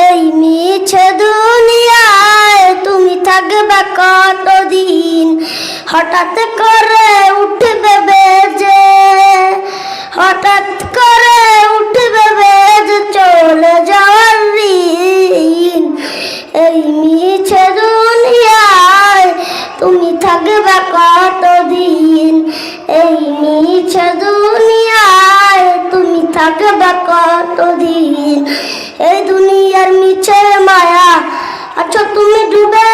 এই মিছে দুনিয়ায় তুমি থাকবে কতদিন। হঠাৎ করে উঠবে বেজে, হঠাৎ করে উঠবে বেজে চলে যাওয়ার দিন। এই মিছে দুনিয়ায় তুমি থাকবে কতদিন। এই মিছে দুনিয়ায় তুমি থাকবে কতদিন। এই দুনিয়ার মিছে মায়া আছো তুমি ডুবে,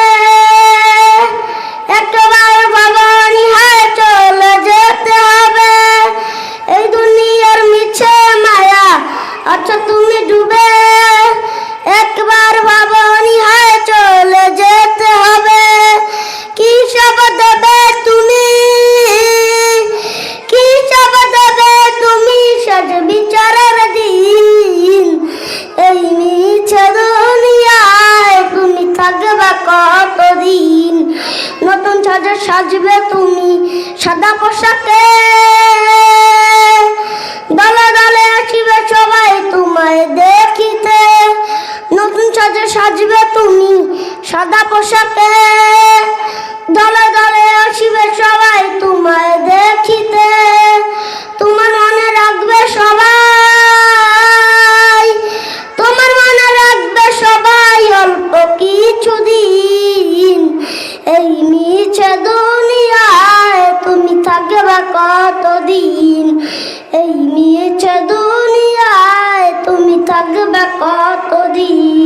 একবার ভাবনি হায় চলে যেতে হবে। এই দুনিয়ার মিছে মায়া আছো তুমি ডুবে, একবার ভাবনি হায় চলে যেতে হবে। কি সব দেবে তুমি, কি সব দেবে তুমি সাজ বিচারের দিন। এই মিছে দুনিয়ায় তুমি থাকবে কতদিন। নতুন সাজে সাজবে তুমি সাদা পোশাকে, দলে দলে আসিবে সবাই তোমায় দেখিতে। নতুন সাজে সাজবে তুমি সাদা পোশাকে, দলে দলে আসিবে সবাই তোমায় দেখিতে। তোমার মনে রাখবে সবাই, তোমার মনে রাখবে সবাই অল্প কিছুদিন। এই মিছে দুনিয়ায় তুমি থাকবে কতদিন। এই মিছে দুনিয়ায় তুমি থাকবে কতদিন।